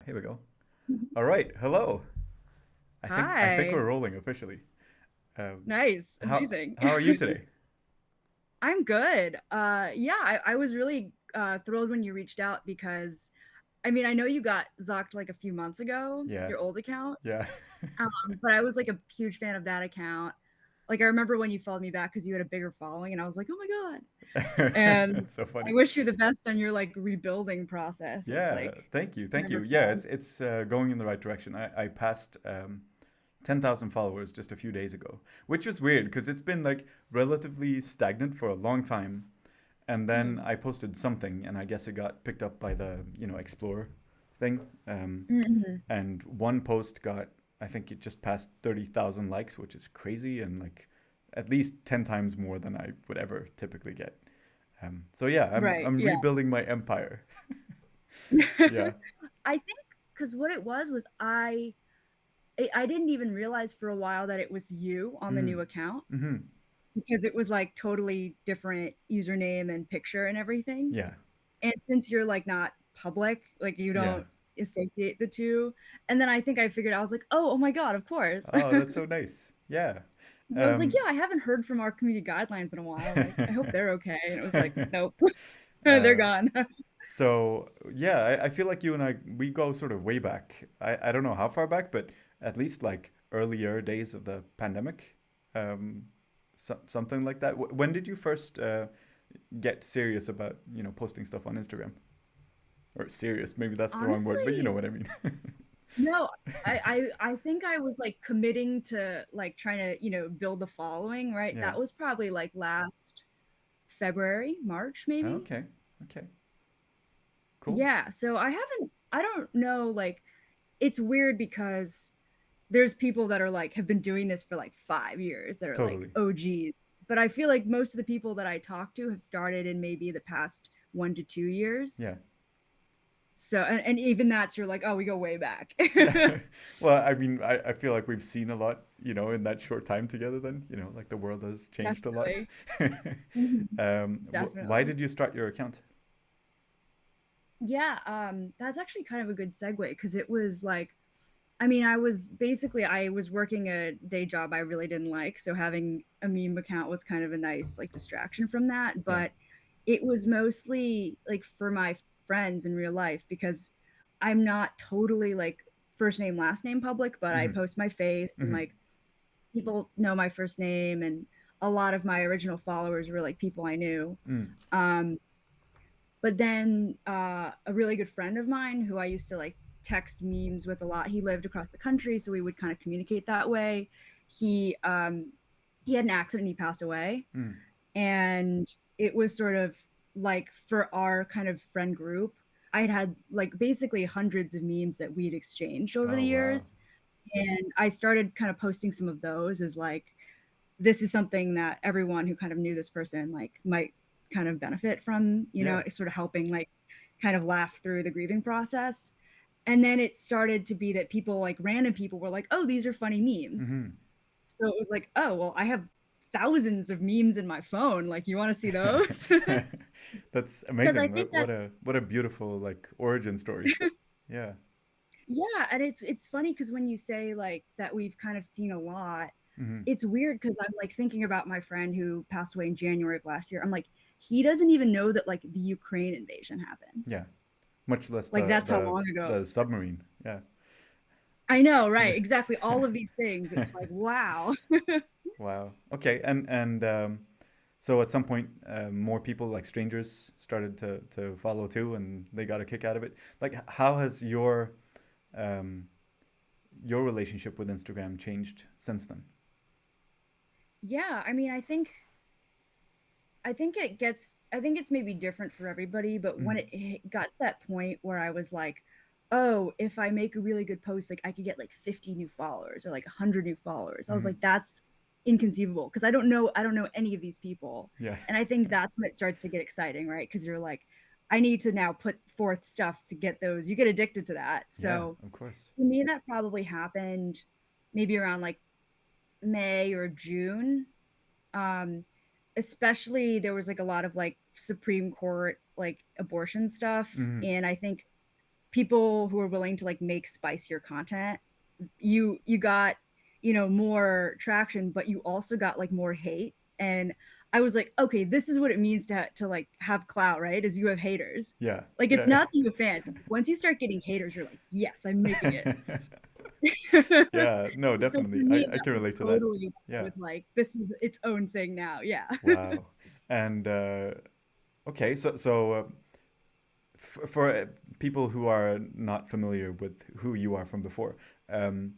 Here we go. All right. Hello. I think we're Hi. rolling officially. Um, Nice. how Amazing. how are you today? I'm good. Yeah, I was really thrilled when you reached out because I mean, I know you got Zocked like a few months ago, Yeah. your old account. Yeah. But I was like a huge fan of that account. Like I remember when you followed me back because you had a bigger following and I was like, oh my God. And That's so funny. I wish you the best on your like rebuilding process. It's Yeah. like Thank you. Thank never you. Yeah. fun. It's going in the right direction. I passed 10,000 followers just a few days ago, which was weird because it's been like relatively stagnant for a long time. And then Mm. I posted something, and I guess it got picked up by the Explorer thing. Hmm. And one post got, I think it just passed 30,000 likes, which is crazy, and like at least 10 times more than I would ever typically get. So yeah, Right. I'm Yeah. rebuilding my empire. Yeah. I think because what it was I didn't even realize for a while that it was you on the Mm. new account Mm-hmm. because it was like totally different username and picture and everything. Yeah. And since you're like not public, like you Yeah. don't associate the two. And then I think I figured I was like, oh my God, of course. Oh, that's so nice. Yeah. And I was like, Um, yeah, I haven't heard from our community guidelines in a while. Like, I hope they're okay. And it was like, nope, they're uh, gone. So yeah, I feel like you and I we go sort of way back. I don't know how far back, but at least like earlier days of the pandemic, um, something like that. When did you first get serious about posting stuff on Instagram? Or serious? Maybe that's the wrong word, but you know Honestly, what I mean. no, I think I was like committing to like trying to, build the following, right? Yeah. That was probably like last February, March maybe. Okay. Okay. Cool. Yeah, so I don't know, like it's weird because there's people that are like have been doing this for like 5 years that are like Totally. OGs. But I feel like most of the people that I talk to have started in maybe the past 1 to 2 years. Yeah. So and even that's you're like, oh, we go way back. Well, I mean, I feel like we've seen a lot, in that short time together then, like the world has changed a lot. Definitely. Mhm. Why Definitely. did you start your account? Yeah, that's actually kind of a good segue because it was like, I mean, I was working a day job I really didn't like, so having a meme account was kind of a nice like distraction from that. Yeah. But it was mostly like for my friends in real life because I'm not totally like first name last name public, but I Hmm. post my face and Hmm. like people know my first name and a lot of my original followers were like people I knew. Mm. Um, but then a really good friend of mine who I used to like text memes with a lot, he lived across the country, so we would kind of communicate that way. He had an accident, he passed away, Mm. and it was sort of like for our kind of friend group, I had like basically hundreds of memes that we'd exchanged over the Oh wow. years. And I started kind of posting some of those as like, this is something that everyone who kind of knew this person like might kind of benefit from, Yeah. sort of helping like kind of laugh through the grieving process. And then it started to be that people like random people were like, oh, these are funny memes. Hmm. So it was like, oh, well, I have thousands of memes in my phone. Like, you want to see those? That's Because I amazing. think What that's a beautiful like origin story. Yeah. yeah, and it's funny because when you say like that we've kind of seen a lot, Hmm. it's weird because I'm like thinking about my friend who passed away in January of last year. I'm like, he doesn't even know that like the Ukraine invasion happened. Yeah. Much less Like the that's how long ago. the submarine. Yeah. I know, right? Exactly. All of these things. It's like, wow. Wow. Okay. And so at some point, more people like strangers started to follow too, and they got a kick out of it. Like, how has um, your relationship with Instagram changed since then? Yeah, I mean, I think it's maybe different for everybody, but when Mm. it got to that point where I was like, oh, if I make a really good post, like I could get like 50 new followers or like 100 new followers. I was Hmm. like, that's inconceivable because I don't know any of these people. Yeah. And I think that's when it starts to get exciting, right? Because you're like, I need to now put forth stuff to get those. You get addicted to that. Yeah. So Of course. for me, that probably happened maybe around like May or June. Um, Especially there was like a lot of like Supreme Court like abortion stuff. Hmm. And I think people who are willing to like make spicier content, you got, you know, more traction, but you also got like more hate. And I was like, okay, this is what it means to like have clout, right? Is you have haters. Yeah. Like it's Yeah. not that you have fans. Once you start getting haters, you're like, yes, I'm making it. Yeah, no, So for definitely. me, I that can was relate to that. totally Yeah. with like this is its own thing now. Yeah. Wow. And okay, for people who are not familiar with who you are from before, um,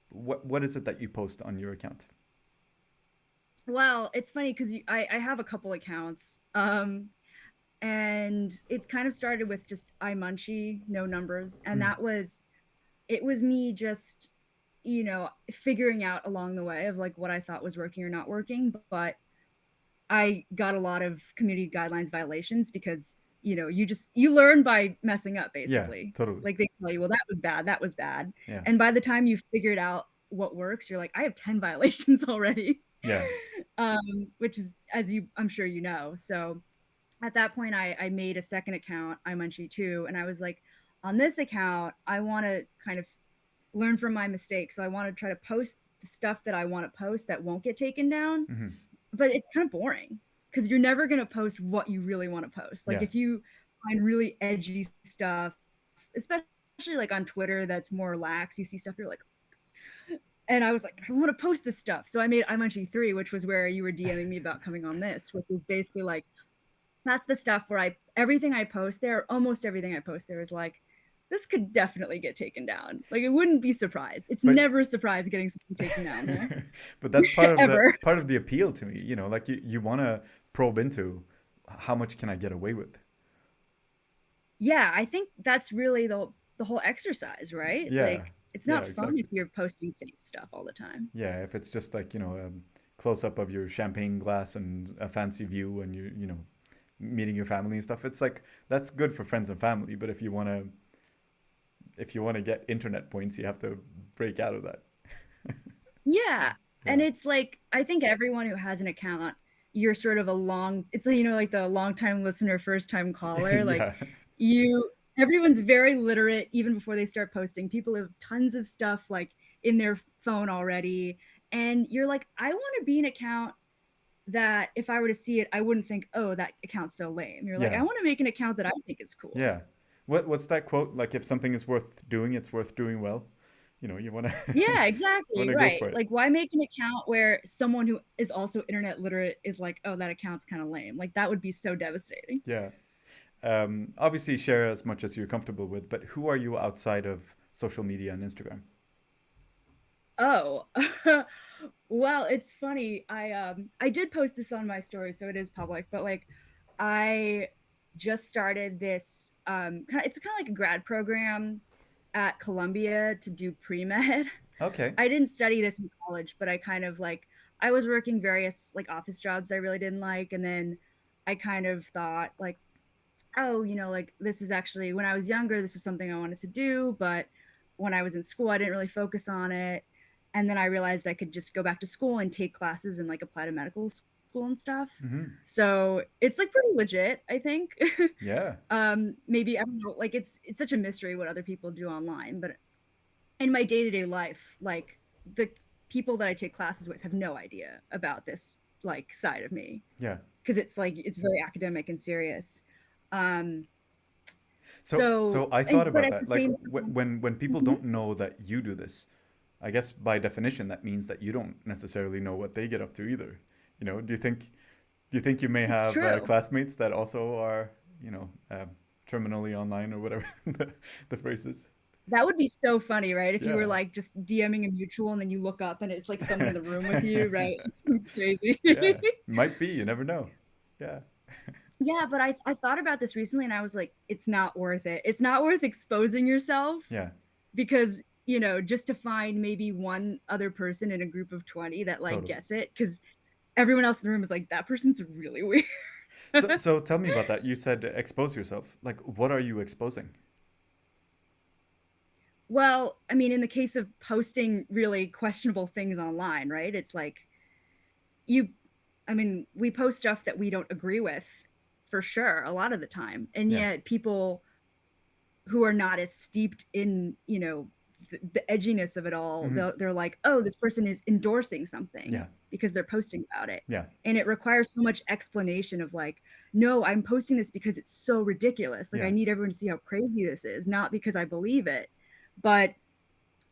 what is it that you post on your account? Well, it's funny because I have a couple accounts. And it kind of started with just iMunchie, no numbers. And Mm. that was, it was me just, you know, figuring out along the way of like what I thought was working or not working. But I got a lot of community guidelines violations because, you know, you learn by messing up Yeah, basically. totally. Like they tell you, well, that was bad, that was bad. Yeah. And by the time you've figured out what works, you're like, I have 10 violations already. Yeah. Which is, as you, I'm sure you know. So at that point, I made a second account, iMunchie too, and I was like, on this account, I want to kind of learn from my mistakes. So I want to try to post the stuff that I want to post that won't get taken down, Hmm. but it's kind of boring because you're never going to post what you really want to post. Like Yeah. if you find really edgy stuff, especially like on Twitter that's more lax, you see stuff you're like, and I was like, I want to post this stuff. So I made iMunchie 3, which was where you were DMing me about coming on this, which is basically like that's the stuff where everything I post there, almost everything I post there is like, this could definitely get taken down. Like it wouldn't be surprised. It's But never a surprise getting something taken down there. but that's Ever. part of the appeal to me, you know, like you want to probe into how much can I get away with? Yeah, I think that's really the whole exercise, right? Yeah. Like it's Yeah, not fun exactly. if you're posting safe stuff all the time. Yeah, if it's just like, a close up of your champagne glass and a fancy view and you know, meeting your family and stuff, it's like that's good for friends and family, but if you want to get internet points, you have to break out of that. Yeah. And Yeah. it's like I think everyone who has an account, you're sort of a long it's like, you know, like the long time listener, first time caller. Like Yeah. you everyone's very literate even before they start posting. People have tons of stuff like in their phone already. And you're like, I want to be an account that if I were to see it, I wouldn't think, oh, that account's so lame. You're like, I Yeah. want to make an account that I think is cool. Yeah. What's that quote? Like if something is worth doing, it's worth doing well. You know, you want to Yeah, want exactly. to go Right. for it. Like, why make an account where someone who is also internet literate is like, oh, that account's kind of lame? Like, that would be so devastating. Yeah. Obviously, share as much as you're comfortable with, but who are you outside of social media and Instagram? Oh, well, it's funny. I did post this on my story, so it is public, but like I just started this it's kind of like a grad program at Columbia to do pre-med. Okay. I didn't study this in college, but I kind of like I was working various like office jobs I really didn't like, and then I kind of thought like, oh, you know, like this is actually when I was younger, this was something I wanted to do, but when I was in school, I didn't really focus on it. And then I realized I could just go back to school and take classes and like apply to medical school and stuff. Hmm. So it's like pretty legit, I think. Yeah. Maybe I don't know, like it's such a mystery what other people do online, but in my day-to-day life, like the people that I take classes with have no idea about this like side of me Yeah. because it's like it's very academic and serious. Um, So so, I thought but about at that. the Like same time, when people mhm, don't know that you do this, I guess by definition that means that you don't necessarily know what they get up to either. You know, do you think you may it's have true. classmates that also are, terminally online or whatever the phrase is? That would be so funny, right? If you were Yeah. like just DMing a mutual and then you look up and it's like someone in the room with you, right? It's so crazy. Yeah. Might be. You never know. Yeah. Yeah, but I thought about this recently and I was like, it's not worth it. It's not worth exposing yourself Yeah. because, you know, just to find maybe one other person in a group of 20 that like Totally. gets it because everyone else in the room is like, that person's really weird. So tell me about that. You said expose yourself. Like, what are you exposing? Well, I mean, in the case of posting really questionable things online, right? It's like you, I mean, we post stuff that we don't agree with for sure a lot of the time. And Yeah. yet people who are not as steeped in, the edginess of it all, Hmm. they're like, oh, this person is endorsing something Yeah. because they're posting about it. Yeah. And it requires so much explanation of like, no, I'm posting this because it's so ridiculous. Like, I Yeah. need everyone to see how crazy this is, not because I believe it. But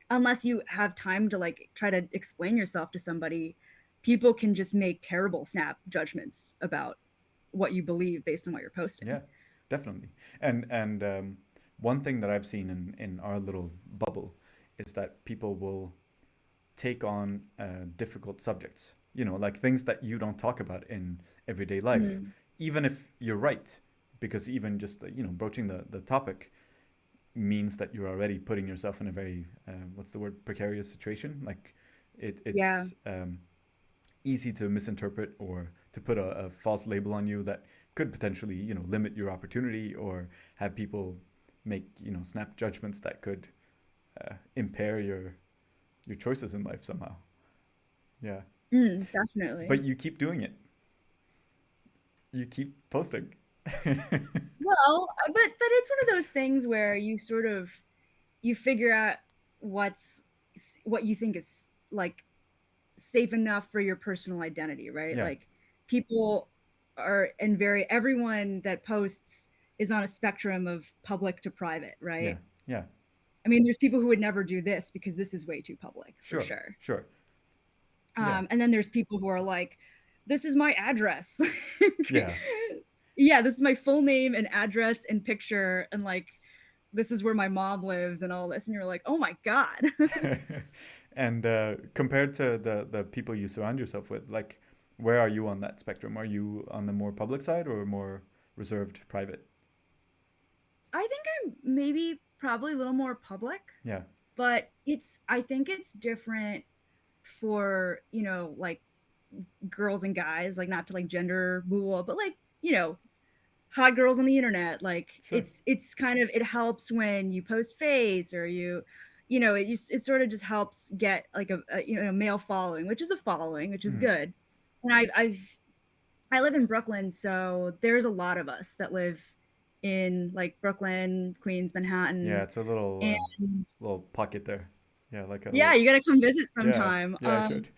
unless you have time to like try to explain yourself to somebody, people can just make terrible snap judgments about what you believe based on what you're posting. Yeah, definitely. And one thing that I've seen in our little bubble is that people will take on difficult subjects. You know, like things that you don't talk about in everyday life, Mm. even if you're right, because even just broaching the topic means that you're already putting yourself in a very what's the word, precarious situation. Like Yeah. it's easy to misinterpret or to put a false label on you that could potentially limit your opportunity or have people make snap judgments that could impair your choices in life somehow. Yeah, but Definitely. you keep doing it. You keep posting. Well, but it's one of those things where you figure out what's what you think is like safe enough for your personal identity, right? Yeah, Like people are and very everyone that posts is on a spectrum of public to private, yeah, right? yeah. I mean, there's people who would never do this because this is way too public for Sure, sure. sure. Yeah, And then there's people who are like, this is my address. yeah. Yeah, this is my full name and address and picture and like this is where my mom lives and all this and you're like, "Oh my god." And compared to the people you surround yourself with, like, where are you on that spectrum? Are you on the more public side or more reserved, private? I think I'm maybe probably a little more public, Yeah, but it's I think it's different for, like girls and guys, like not to like gender bool, but like, hot girls on the internet. Like sure. it's kind of it helps when you post face or it sort of just helps get like a male following, which is a following, which is Hmm. good. And I live in Brooklyn, so there's a lot of us that live in like Brooklyn, Queens, Yeah, Manhattan, it's a little and little pocket there. Yeah, like a yeah, little. you got to come visit Yeah, sometime. yeah, I should.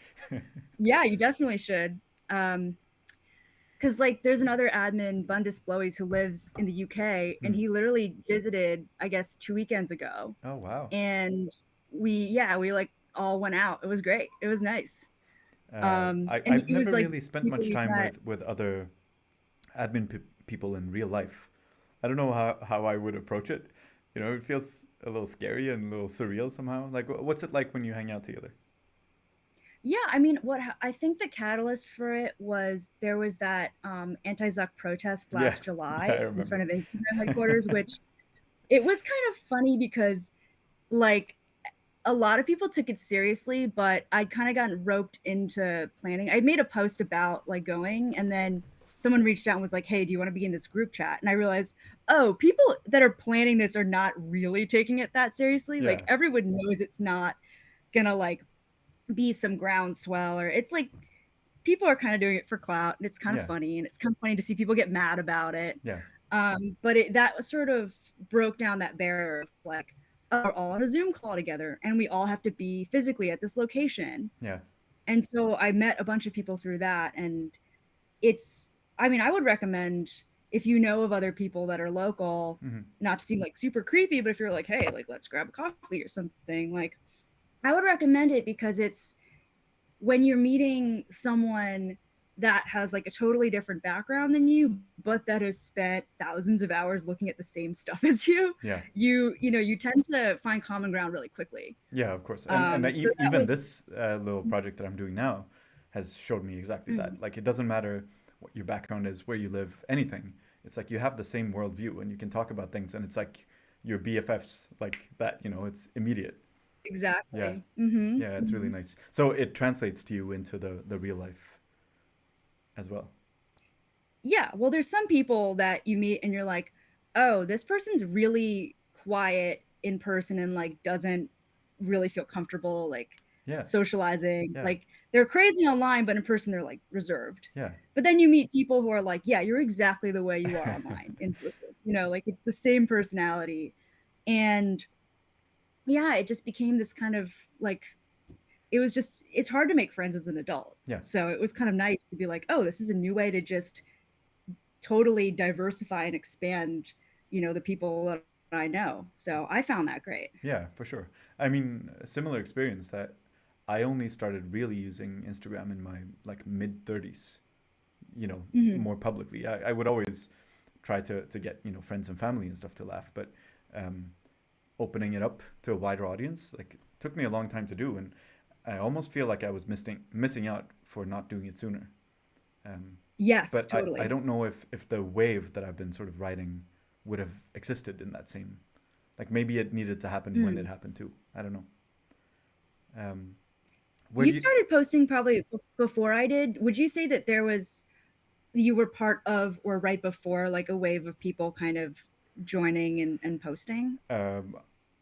Yeah, you definitely should. Because like there's another admin, Bundus Blowies, who lives in the UK, and Hmm. he literally visited, I guess, 2 weekends ago, Oh wow. and we like all went out. It was great. It was nice. And I've he was never like really spent people much we've time met. with other people in real life. I don't know how I would approach it. You know, it feels a little scary and a little surreal somehow. Like, what's it like when you hang out together? Yeah, I mean, I think the catalyst for it was there was that anti-Zuck protest Yeah, last yeah, I July in remember. front of Instagram headquarters, which it was kind of funny because like a lot of people took it seriously, but I'd kind of gotten roped into planning. I made a post about like going, and then someone reached out and was like, "Hey, do you want to be in this group chat?" And I realized, oh, people that are planning this are not really taking it that seriously. Yeah, Like everyone knows it's not gonna like be some groundswell, or it's like people are kind of doing it for clout, and it's kind of yeah, funny, and it's kind of funny to see people get mad about it. yeah, But that sort of broke down that barrier of like, oh, we're all on a Zoom call together and we all have to be physically at this location. yeah. And so I met a bunch of people through that. And it's, I mean, I would recommend if you know of other people that are local, Hmm. not to seem like super creepy, but if you're like, hey, like, let's grab a coffee or something, like, I would recommend it because it's when you're meeting someone that has like a totally different background than you but that has spent thousands of hours looking at the same stuff as you, Yeah, you tend to find common ground really quickly. yeah. Of course. And So that even was this little project that I'm doing now has showed me exactly mm, that. Like, it doesn't matter what your background is, where you live, anything. It's like you have the same worldview, and you can talk about things, and it's like your BFFs like that. You know, it's immediate. Yeah, exactly. yeah. It's really nice. So it translates to you into the real life as well. Yeah, well there's some people that you meet and you're like, oh, this person's really quiet in person and like doesn't really feel comfortable like Yeah, socializing, yeah, like they're crazy online but in person they're like reserved. yeah. But then you meet people who are like, yeah, you're exactly the way you are online in person, like it's the same personality. And yeah, it just became this kind of like, it was just, it's hard to make friends as an adult. Yeah. So it was kind of nice to be like, oh, this is a new way to just totally diversify and expand, the people that I know. So I found that great. Yeah, for sure. I mean, a similar experience that I only started really using Instagram in my like mid 30s, Hmm. more publicly. I would always try to get, friends and family and stuff to laugh, but um, opening it up to a wider audience, like, took me a long time to do. And I almost feel like I was missing out for not doing it sooner. Um, Yes, but I totally. don't know if the wave that I've been sort of riding would have existed in that same, like, maybe it needed to happen when it Mm. happened too. I don't know. Um, where You do you? started posting probably before I did. Would you say that you were part of or right before like a wave of people kind of joining and posting? Um,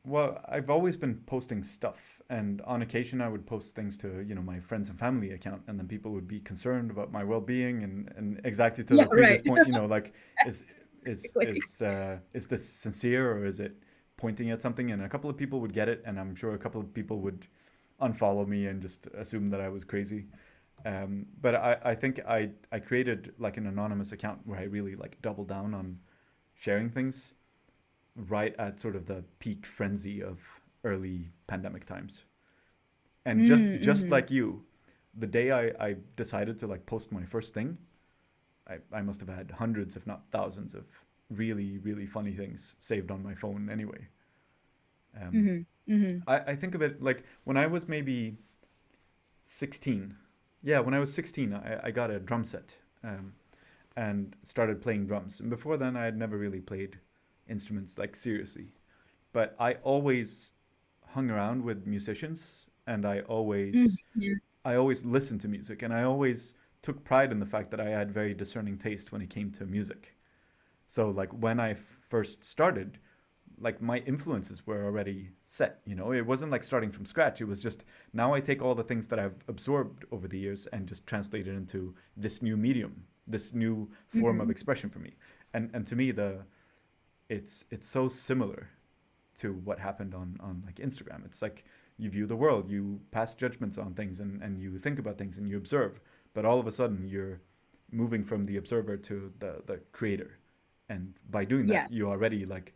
well, I've always been posting stuff, and on occasion I would post things to, my friends and family account, and then people would be concerned about my well-being, and exactly to Yeah, the previous right. point, like, is Exactly. is this sincere, or is it pointing at something? And a couple of people would get it, and I'm sure a couple of people would unfollow me and just assume that I was crazy. But I think I created like an anonymous account where I really like double down on sharing things right at sort of the peak frenzy of early pandemic times. And just Mm-hmm. like you, the day I decided to like post my first thing, I must have had hundreds, if not thousands, of really, really funny things saved on my phone anyway. Um, Mm-hmm. Mm-hmm. I think of it like when I was maybe 16. Yeah, when I was 16, I got a drum set, and started playing drums. And before then, I had never really played instruments like seriously. But I always hung around with musicians, and Mm-hmm. I always listened to music, and I always took pride in the fact that I had very discerning taste when it came to music. So like when I first started, like my influences were already set, it wasn't like starting from scratch. It was just, now I take all the things that I've absorbed over the years and just translate it into this new medium, this new form of Mm-hmm. expression for me. And to me, it's so similar to what happened on like Instagram. It's like you view the world, you pass judgments on things, and you think about things and you observe, but all of a sudden you're moving from the observer to the creator. And by doing that, you Yes, already like,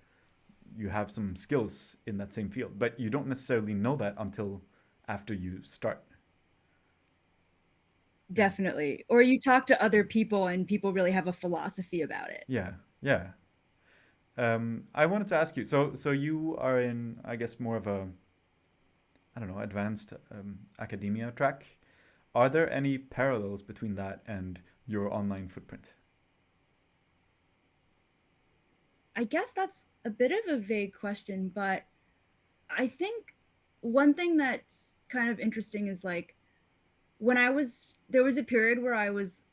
you have some skills in that same field, but you don't necessarily know that until after you start. Yeah. definitely. Or you talk to other people and people really have a philosophy about it. Yeah. Yeah. I wanted to ask you. So you are in, I guess, more of a, I don't know, advanced academia track. Are there any parallels between that and your online footprint? I guess that's a bit of a vague question, but I think one thing that's kind of interesting is like there was a period where I was,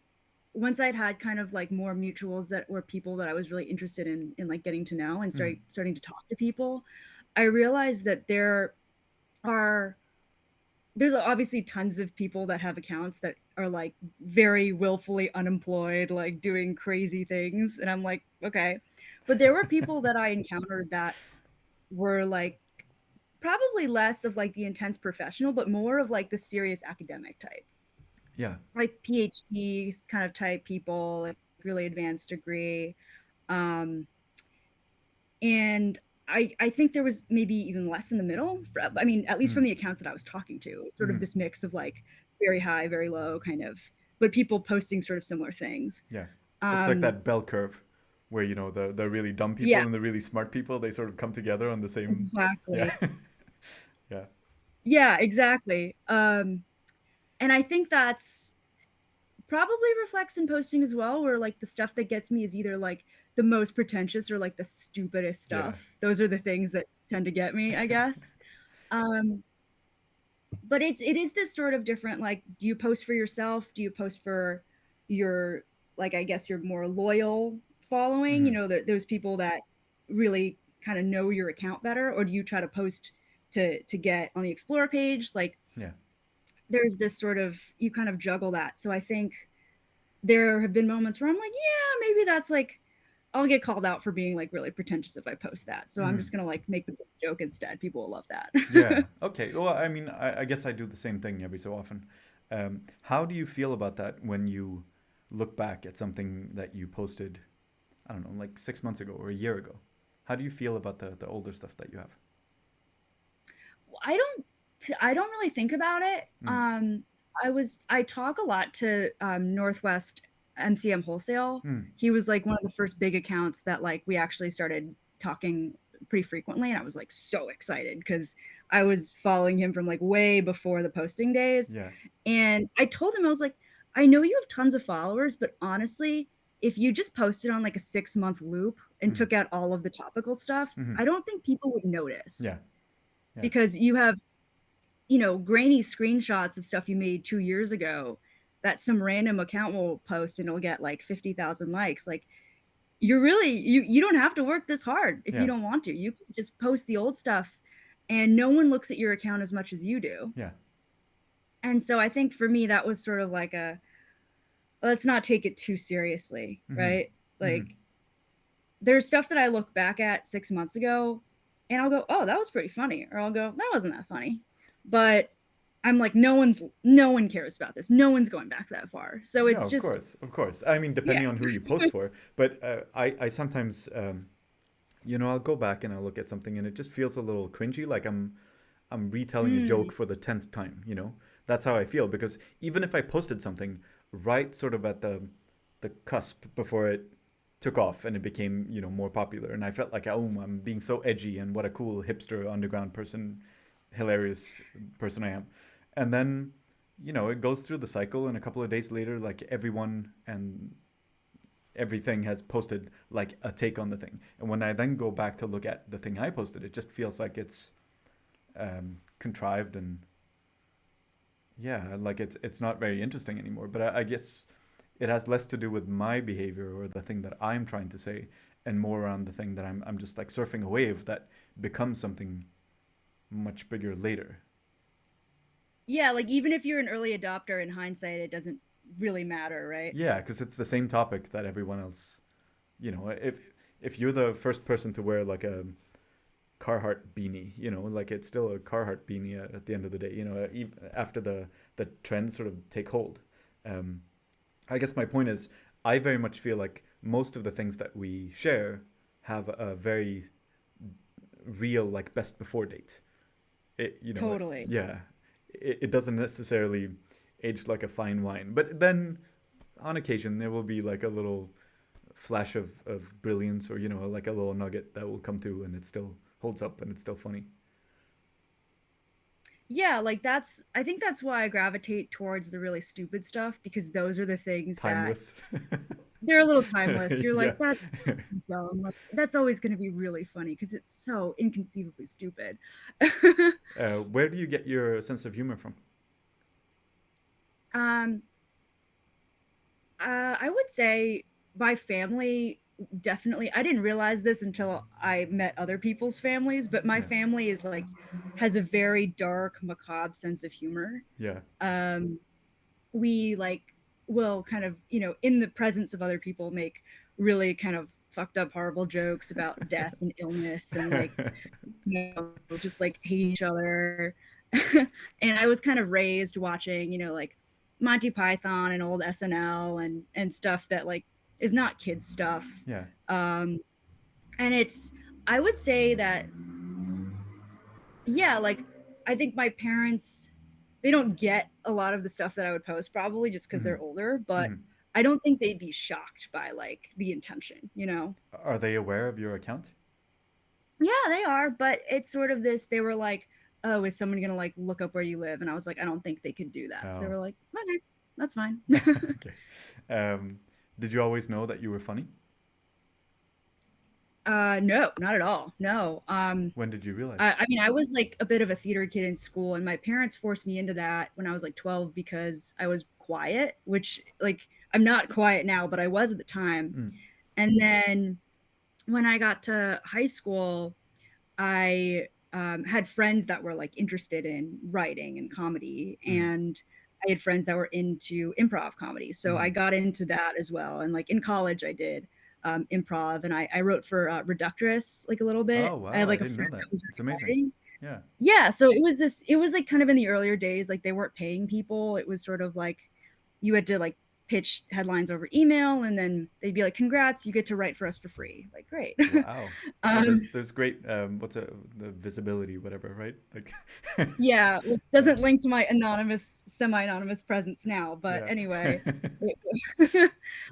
once I'd had kind of like more mutuals that were people that I was really interested in like getting to know and Mm. starting to talk to people, I realized that are there's obviously tons of people that have accounts that are like very willfully unemployed, like doing crazy things. And I'm like, okay. But there were people that I encountered that were like probably less of like the intense professional, but more of like the serious academic type, Yeah. like PhD kind of type people, like really advanced degree. Um, and I think there was maybe even less in the middle. I mean, at least Mm. from the accounts that I was talking to, it was sort of Mm. this mix of like very high, very low kind of, but people posting sort of similar things. Yeah. It's like Um, that bell curve where, the really dumb yeah, people and the really smart people, they sort of come together on the same. Yeah. exactly. Yeah. Yeah, exactly. And I think that's probably reflects in posting as well, where like the stuff that gets me is either like the most pretentious or like the stupidest Yeah. stuff. Those are the things that tend to get me, I guess. Um, but it is this sort of different, like, do you post for yourself? Do you post for your, like, I guess your more loyal following, Mm. those people that really kind of know your account better, or do you try to post to get on the explore page? Like, Yeah. there's this sort of, you kind of juggle that. So I think there have been moments where I'm like, yeah, maybe that's like I'll get called out for being like really pretentious if I post that. So I'm Mm. just gonna like make the joke instead. People will love Yeah. that. Okay. Well, I mean, I guess I do the same thing every so often. How do you feel about that when you look back at something that you posted, I don't know, like 6 months ago or a year ago? How do you feel about the older stuff that you have? I don't I don't really think about it. Mm. I talk a lot to Northwest MCM Wholesale. Mm. He was like one of the first big accounts that like we actually started talking pretty frequently, and I was like so excited because I was following him from like way before the posting days. Yeah. And I told him I was like, I know you have tons of followers, but honestly, if you just posted on like a 6-month loop and Mm. took out all of the topical stuff, Mm. I don't think people would notice Yeah. Yeah. because you have, you know, grainy screenshots of stuff you made 2 years ago that some random account will post and it'll get like 50,000 likes. Like you're really you don't have to work this hard if you Yeah. don't want to. You can just post the old stuff and no one looks at your account as much as you do. Yeah. And so I think for me that was sort of like a let's not take it too seriously, Mm. right? Mm. Like there's stuff that I look back at 6 months ago and I'll go, oh, that was pretty funny. Or I'll go, that wasn't that funny. But I'm like, no one cares about this. No one's going back that far. So No, it's of just, course, of course. I mean, yeah. depending on who you post for, but I sometimes, I'll go back and I'll look at something and it just feels a little cringy, like I'm retelling a joke Mm, for the 10th time, you know? That's how I feel because even if I posted something right sort of at the cusp before it took off and it became, more popular and I felt like, oh, I'm being so edgy and what a cool hipster underground person, hilarious person I am. And then, it goes through the cycle and a couple of days later like everyone and everything has posted like a take on the thing. And when I then go back to look at the thing I posted, it just feels like it's contrived and yeah, like it's not very interesting anymore. But I guess it has less to do with my behavior or the thing that I'm trying to say, and more around the thing that I'm just like surfing a wave that becomes something much bigger later. yeah, like even if you're an early adopter in hindsight, it doesn't really matter, right? Yeah, because it's the same topic that everyone else. If you're the first person to wear like a Carhartt beanie, like it's still a Carhartt beanie at the end of the day. After the trends sort of take hold. Um, I guess my point is, I very much feel like most of the things that we share have a very real like best before date. Totally. Yeah, it doesn't necessarily age like a fine wine, but then on occasion there will be like a little flash of brilliance or like a little nugget that will come through and it still holds up and it's still funny. Yeah, like I think that's why I gravitate towards the really stupid stuff because those are the things that Timeless. they're a little timeless. You're Yeah. like, that's so dumb. Like, that's always going to be really funny because it's so inconceivably stupid. Where do you get your sense of humor from? um, I would say my family definitely. I didn't realize this until I met other people's families, but my Yeah. family is like has a very dark, macabre sense of humor. Yeah. Um, we like will kind of, you know, in the presence of other people make really kind of fucked up horrible jokes about death and illness and like, you know, just like hate each other. And I was kind of raised watching, you know, like Monty Python and old SNL and stuff that like is not kids stuff. Yeah. Um and it's I would say that yeah, like I think my parents they don't get a lot of the stuff that I would post probably just because Hmm. they're older, but Hmm. I don't think they'd be shocked by like the intention, you know? Are they aware of your account? Yeah, they are, but it's sort of this they were like, "Oh, is someone gonna like look up where you live?" And I was like, "I don't think they could do that." So they Oh. were like, "Okay, that's fine." Okay. Um, did you always know that you were funny? No, not at all. No. When did you realize? I mean, I was like a bit of a theater kid in school, and my parents forced me into that when I was like 12 because I was quiet, which like I'm not quiet now, but I was at the time. Mm. And then when I got to high school, I had friends that were like interested in writing and comedy, Mm. and I had friends that were into improv comedy. So I Mm. got into that as well. And like in college, I did. improv, and I wrote for Reductress like a little bit. Oh I had wow, I like a didn't know friend that. that was It's amazing. really writing. Yeah. Yeah, so it was like kind of in the earlier days, like they weren't paying people. It was sort of like you had to like pitch headlines over email, and then they'd be like, "Congrats, you get to write for us for free." Like, great. Wow. Oh, um, there's great the visibility, whatever, right? Like yeah, which yeah. doesn't link to my anonymous, semi-anonymous presence now, but Yeah. anyway. It,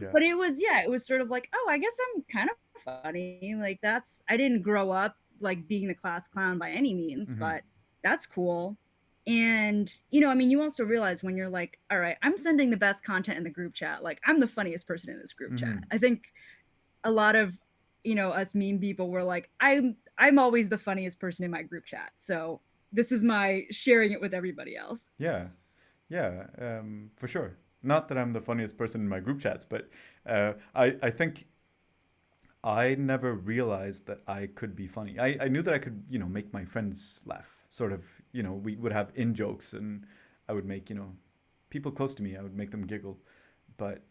Yeah. but it was, yeah, it was sort of like, oh, I guess I'm kind of funny. Like that's I didn't grow up like being the class clown by any means, Hmm. but that's cool. And I mean, you also realize when you're like, all right, I'm sending the best content in the group chat. Like I'm the funniest person in this group chat. Hmm. I think a lot of us meme people were like, I'm always the funniest person in my group chat. So this is my sharing it with everybody else. Yeah. Yeah. For sure. Not that I'm the funniest person in my group chats, but I think I never realized that I could be funny. I knew that I could, make my friends laugh. Sort of, we would have in jokes and I would make, people close to me, I would make them giggle. But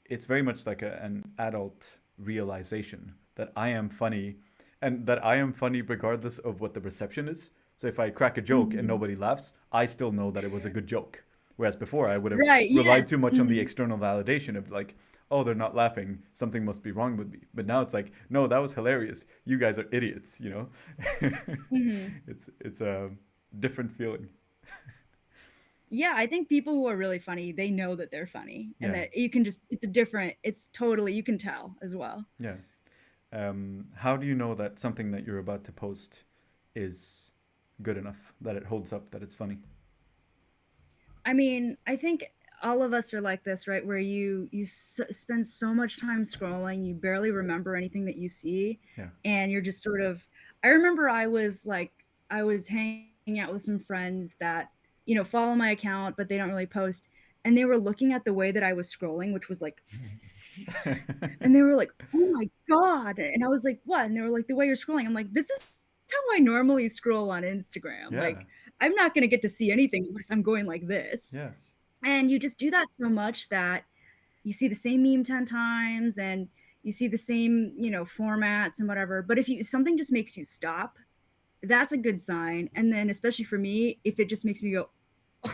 it's very much like an adult realization that I am funny and that I am funny regardless of what the reception is. So if I crack a joke and Mhm. nobody laughs, I still know that it was a good joke. Whereas before, I would have Right. relied too Yes. much on the Mhm. external validation of like, oh, they're not laughing. Something must be wrong with me. But now it's like, no, that was hilarious. You guys are idiots, Mhm. it's a different feeling. Yeah, I think people who are really funny, they know that they're funny and Yeah, that you can just it's a different it's totally you can tell as well. yeah. How do you know that something that you're about to post is good enough, that it holds up, that it's funny? I mean, I think all of us are like this, right? Where spend so much time scrolling, you barely remember anything that you see, Yeah. and you're just sort of. I remember I was hanging out with some friends that follow my account, but they don't really post, and they were looking at the way that I was scrolling, which was like, and they were like, "Oh my god!" And I was like, "What?" And they were like, "The way you're scrolling." I'm like, "This is how I normally scroll on Instagram. Yeah. Like, I'm not gonna get to see anything unless I'm going like this." Yeah. And you just do that so much that you see the same meme 10 times and you see the same, formats and whatever. But if something just makes you stop, that's a good sign. And then especially for me, if it just makes me go,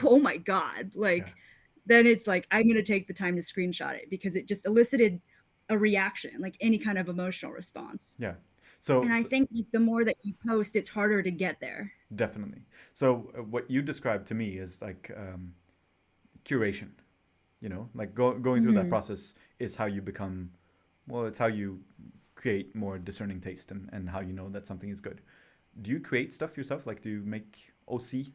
"Oh my god," Yeah. like then it's like I'm going to take the time to screenshot it because it just elicited a reaction, like any kind of emotional response. Yeah. So, And I so think like the more that you post, it's harder to get there. definitely. So what you described to me is like curation. Like going through that Mhm. process is how you become. Well, it's how you create more discerning taste and how you know that something is good. Do you create stuff yourself? Like, do you make OC?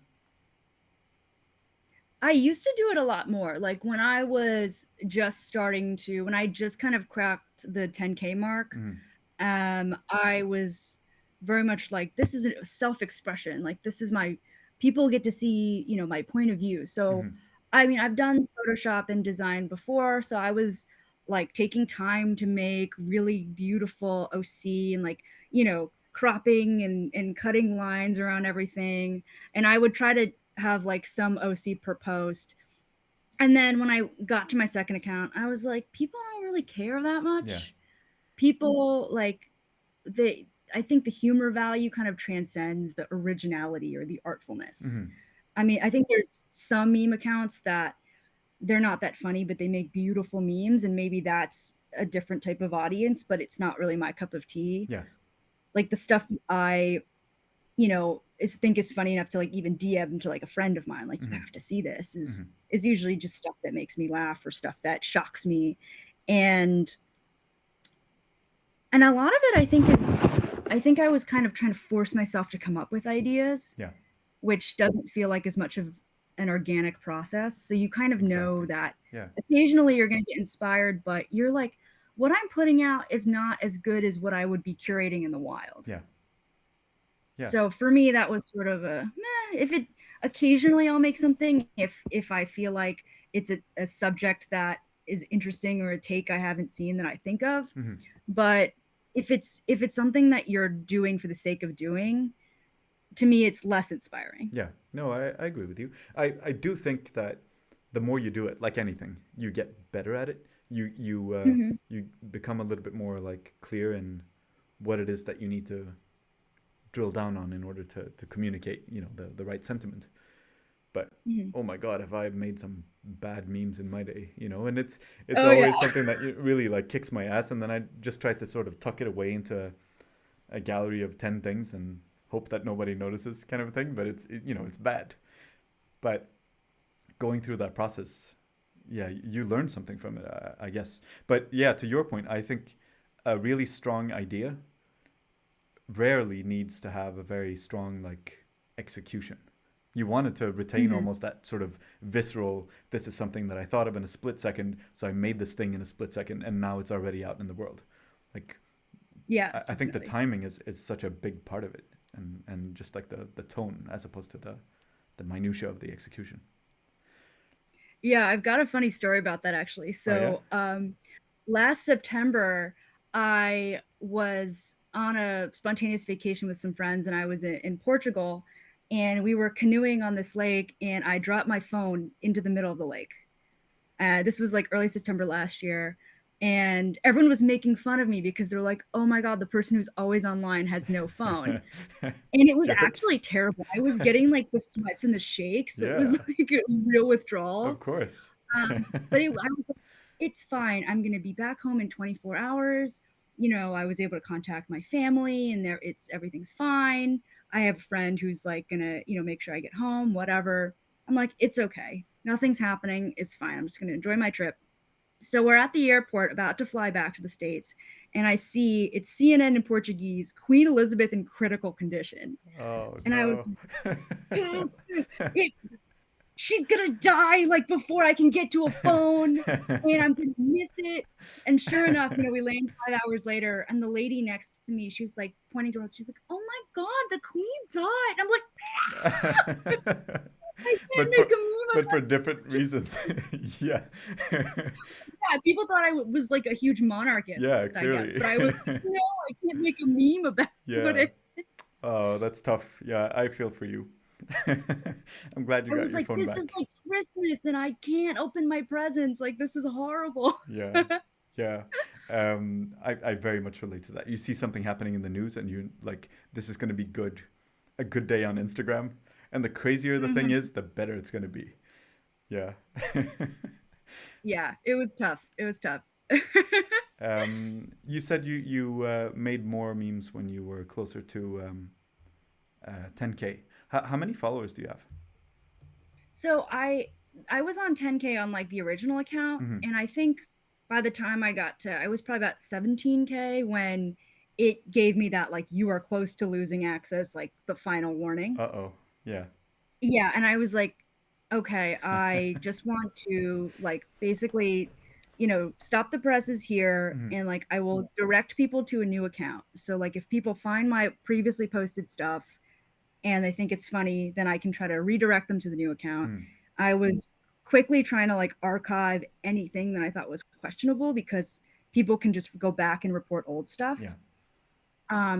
I used to do it a lot more. Like when I was just starting to, when I just kind of cracked the 10K mark, Mm-hmm. I was very much like, this is a self-expression. Like this is my, people get to see, my point of view. So, Mm-hmm. I mean, I've done Photoshop and design before. So I was like taking time to make really beautiful OC and like, cropping and cutting lines around everything. And I would try to have like some OC per post. And then when I got to my second account, I was like, people don't really care that Yeah. much. People like they I think the humor value kind of transcends the originality or the artfulness. Mm-hmm. I mean, I think there's some meme accounts that they're not that funny, but they make beautiful memes, and maybe that's a different type of audience, but it's not really my cup of tea. Yeah. Like the stuff that I is think is funny enough to like even DM to like a friend of mine, like you Mm-hmm. have to see this Mm-hmm. is usually just stuff that makes me laugh or stuff that shocks me. And a lot of it I think I was kind of trying to force myself to come up with ideas, Yeah. which doesn't feel like as much of an organic process. So you kind of know Exactly. that Yeah. occasionally you're going to get inspired, but you're like, what I'm putting out is not as good as what I would be curating in the wild. Yeah. Yeah. So for me, that was sort of a meh. If it occasionally I'll make something if I feel like it's a subject that is interesting or a take I haven't seen that I think of. Mm-hmm. But if it's something that you're doing for the sake of doing, to me it's less inspiring. Yeah, no, I agree with you. I do think that the more you do it, like anything, you get better at it. Hmm. you become a little bit more like clear in what it is that you need to drill down on in order to communicate, the right sentiment. But Hmm. oh my god, have I made some bad memes in my day, and it's Oh yeah. always something that really like kicks my ass, and then I just try to sort of tuck it away into a gallery of 10 things and hope that nobody notices, kind of a thing. But it's bad. But going through that process, yeah, you learn something from it, I guess. But yeah, to your point, I think a really strong idea rarely needs to have a very strong like execution. You wanted to retain Hmm. almost that sort of visceral, this is something that I thought of in a split second, so I made this thing in a split second, and now it's already out in the world. Like, Yeah, I think the definitely. timing is such a big part of it, and just like the tone as opposed to the minutia of the execution. Yeah, I've got a funny story about that actually. Oh yeah. So, last September, I was on a spontaneous vacation with some friends, and I was in Portugal, and we were canoeing on this lake, and I dropped my phone into the middle of the lake. This was like early September last year. And everyone was making fun of me because they're like, oh my God, the person who's always online has no phone. And it was Jokes. actually terrible. I was getting like the sweats and the shakes. It was Yeah, like a real of withdrawal. course. But I was like, it's fine. I'm going to be back home in 24 hours. I was able to contact my family and everything's fine. I have a friend who's like going to, make sure I get home, whatever. I'm like, it's okay. Nothing's happening. It's fine. I'm just going to enjoy my trip. So we're at the airport about to fly back to the States, and I see it's CNN in Portuguese, Queen Elizabeth in critical condition. Oh And I was no. like, she's gonna die like before I can get to a phone, and I'm gonna miss it. And sure enough, we land 5 hours later, and the lady next to me, she's like pointing to us, she's like, "Oh my God, the queen died." And I'm like, I can't but for make a meme but about for different reasons. Yeah. that. People thought I was like a huge monarchist, Yeah, I guess, clearly. but I was like, no, I can't make a meme about Yeah. it. Oh, that's tough. Yeah, I feel for you. I'm glad you I got was your like, phone this is back. like Christmas, and I can't open my presents. Like, this is horrible. Yeah. Yeah. I very much relate to that. You see something happening in the news and you like, this is going to be good, a good day on Instagram. And the crazier the thing Mhm. is, the better it's going to be. Yeah. Yeah, it was tough. It was tough. You said you made more memes when you were closer to 10K. How many followers do you have? So I was on 10K on like the original account, Hmm. and I think by the time I was probably about 17K when it gave me that like you are close to losing access, like the final warning. Uh oh. Yeah. Yeah, and I was like, okay, I just want to like basically, stop the presses here, Hmm. and like I will direct people to a new account. So like if people find my previously posted stuff and they think it's funny, then I can try to redirect them to the new account. Hmm. I was quickly trying to like archive anything that I thought was questionable because people can just go back and report old Yeah. stuff.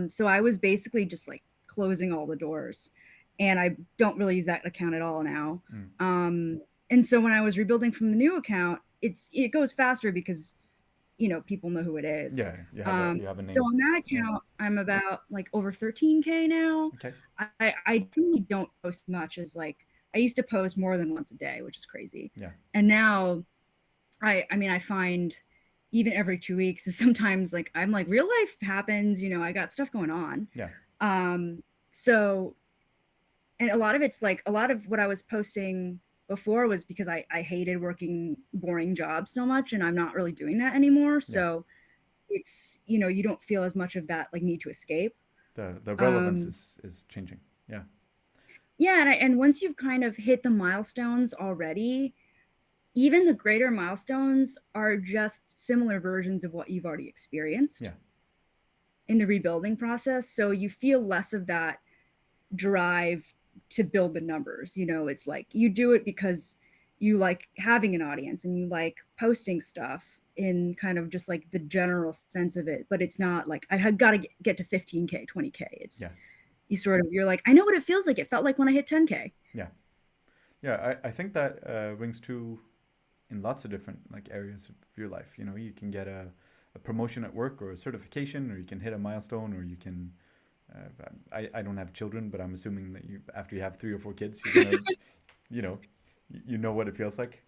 So I was basically just like closing all the doors, and I don't really use that account at all now. Mm. Um, and so when I was rebuilding from the new account, it goes faster because people know who it is. Yeah. You have a So name. on that account, I'm about like over 13K now. Okay. I really don't post much as like I used to post more than once a day, which is crazy. Yeah. And now I mean I find even every 2 weeks is sometimes like I'm like real life happens, I got stuff going on. Yeah. So and a lot of it's like a lot of what I was posting before was because I hated working boring jobs so much, and I'm not really doing that anymore. Yeah. So it's you don't feel as much of that like need to escape. The relevance um is changing. Yeah. yeah, and once you've kind of hit the milestones already, even the greater milestones are just similar versions of what you've already experienced Yeah. in the rebuilding process, so you feel less of that drive to build the numbers. It's like you do it because you like having an audience and you like posting stuff in kind of just like the general sense of it, but it's not like I have got to get to 15K, 20K. It's Yeah. you're like, I know what it feels like. It felt like when I hit 10K. Yeah. Yeah. I think that rings true in lots of different like areas of your life. You know, you can get a promotion at work or a certification, or you can hit a milestone, or you can. I don't have children, but I'm assuming that you after you have 3 or 4 kids, you're gonna you know you know what it feels like.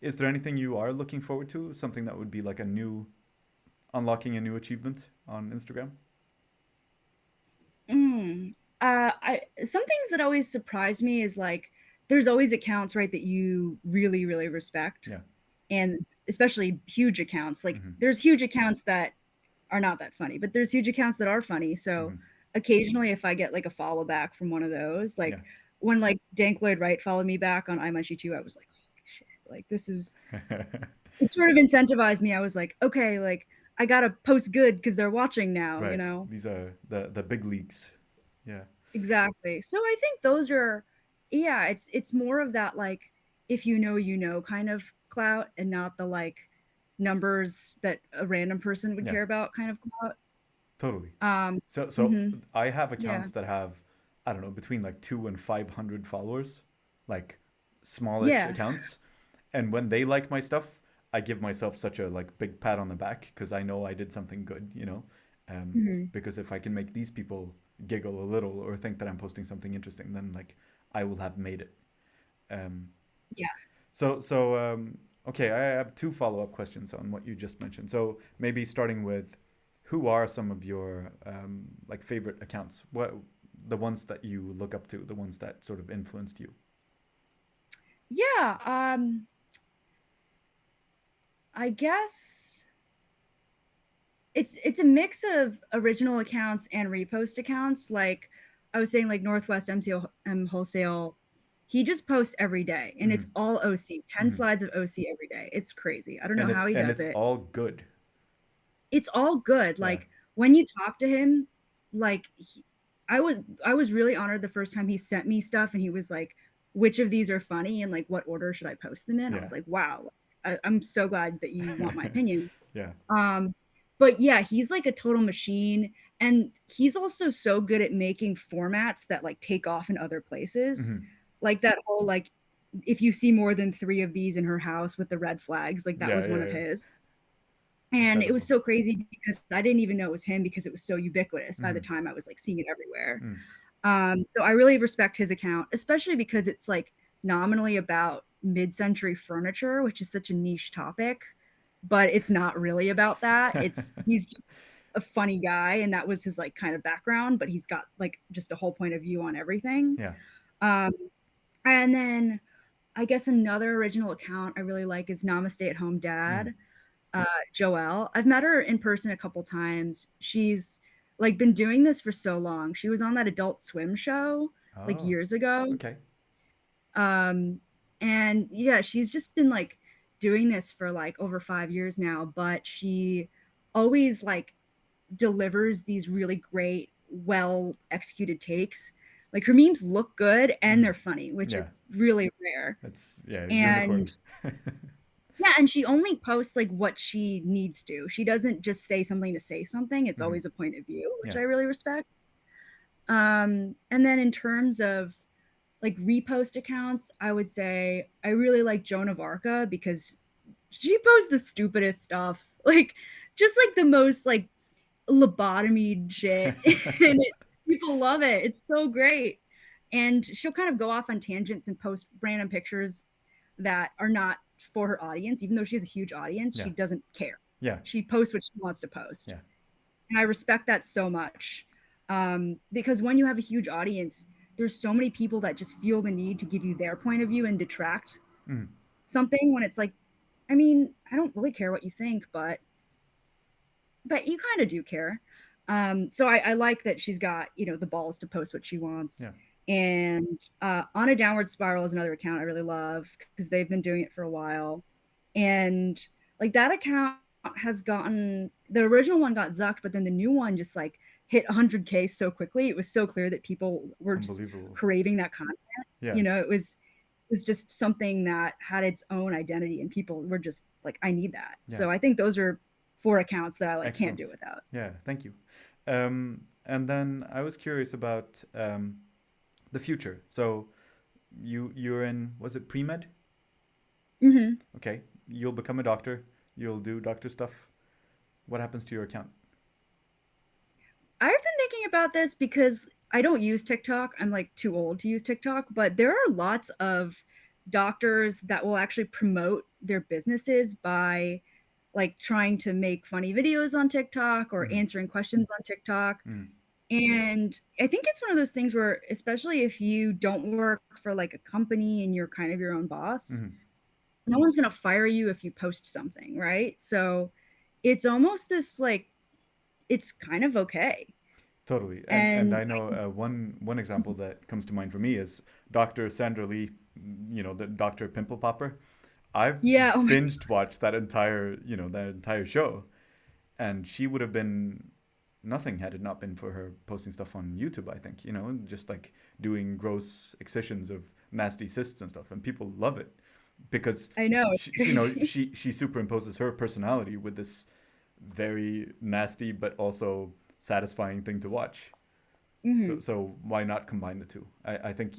Is there anything you are looking forward to? Something that would be like a new unlocking a new achievement on Instagram? Mm. I some things that always surprise me is like there's always accounts, right, that you really, really respect, Yeah. and especially huge accounts. Like Mm-hmm. there's huge accounts that are not that funny, but there's huge accounts that are funny. So Mm-hmm. occasionally, if I get like a follow back from one of those, Yeah. like when like Dank Lloyd Wright followed me back on I Munchie 2, I was like, holy shit, like this is it sort of incentivized me. I was like, okay, like I gotta post good because they're watching now, you Right. know? These are the big leagues. Yeah. Exactly. So I think those are yeah, it's more of that like if you know kind of clout and not the like numbers that a random person would Yeah. care about kind of clout. Totally. Um So mhm. I have Yeah. accounts that have I don't know between like 200 and 500 followers, like smallish Yeah. accounts. And when they like my stuff, I give myself such a like big pat on the back because I know I did something good, you know. Um, Mhm. because if I can make these people giggle a little or think that I'm posting something interesting, then like I will have made it. Um, Yeah. so okay, I have 2 follow-up questions on what you just mentioned. So maybe starting with, who are some of your like favorite accounts? What the ones that you look up to, the ones that sort of influenced you? Yeah, I guess it's a mix of original accounts and repost accounts. Like I was saying, like Northwest MCM Wholesale, he just posts every day, and Mm-hmm. it's all OC, 10 Mm-hmm. slides of OC every day. It's crazy. I don't know how he And does it's it. all good. It's all good. Yeah. Like when you talk to him, like I was really honored the first time he sent me stuff, and he was like, "Which of these are funny, and like what order should I post them in?" I Yeah. was like, "Wow, I'm so glad that you want my opinion." Yeah. Um, but yeah, he's like a total machine. And he's also so good at making formats that like take off in other places. Mm-hmm. Like that whole like if you see more than 3 of these in her house with the red flags, like that Yeah. was one Yeah. of Yeah. his. And it was Incredible. so crazy because I didn't even know it was him because it was so ubiquitous by the Mm-hmm. time I was like seeing it everywhere. Mm. So I really respect his account, especially because it's like nominally about mid-century furniture, which is such a niche topic, but it's not really about that. He's just a funny guy, and that was his like kind of background, but he's got like just a whole point of view on everything. Yeah. Um, and then I guess another original account I really like is Namaste at Home Mm. Dad, uh, Joelle. I've met her in person a couple times. She's like been doing this for so long. She was on that Adult Swim show like Oh. years ago. Okay. Um, and yeah, she's just been like doing this for like over 5 years now, but she always like delivers these really great, well executed takes. Like her memes look good and Mm. they're funny, which Yeah. is really rare. That's yeah. Unicorn. And yeah, and she only posts like what she needs to. She doesn't just say something to say something. It's Mm-hmm. always a point of view, which Yeah. I really respect. And then in terms of like repost accounts, I would say I really like Joan of Arca because she posts the stupidest stuff, like just like the most like lobotomy shit, and people love it. It's so great, and she'll kind of go off on tangents and post random pictures that are not for her audience. Even though she has a huge audience, Yeah. she doesn't care. Yeah. She posts what she wants to post, Yeah. and I respect that so much. Because when you have a huge audience, there's so many people that just feel the need to give you their point of view and detract Mm. something when it's like, I mean, I don't really care what you think, but you kind of do care. So I like that she's got, the balls to post what she wants. Yeah. And On a Downward Spiral is another account I really love because they've been doing it for a while. And like that account has gotten the original one got zucked, but then the new one just like hit 100K so quickly. It was so clear that people were just Unbelievable. craving that content. Yeah. It was just something that had its own identity, and people were just like, I need that. Yeah. So I think those are 4 accounts that I like can't Excellent. do without. Yeah. Thank you. And then I was curious about the future. So you're in, was it pre med? Hmm. Okay, you'll become a doctor. You'll do doctor stuff. What happens to your account? I've been thinking about this because I don't use TikTok. I'm like too old to use TikTok, but there are lots of doctors that will actually promote their businesses by like trying to make funny videos on TikTok or Mm-hmm. answering questions on TikTok. Mm-hmm. And I think it's one of those things where, especially if you don't work for like a company and you're kind of your own boss, Mm-hmm. no one's going to fire you if you post something, right? So it's almost this like, it's kind of okay. Totally, and And I know one example that comes to mind for me is Dr. Sandra Lee, the Dr. Pimple Popper. I've yeah, oh my, binged watched that entire show, and she would have been nothing had it not been for her posting stuff on YouTube. I think just like doing gross excisions of nasty cysts and stuff, and people love it because I know, it's she crazy. she superimposes her personality with this very nasty but also satisfying thing to watch. So Hmm. so why not combine the two? I think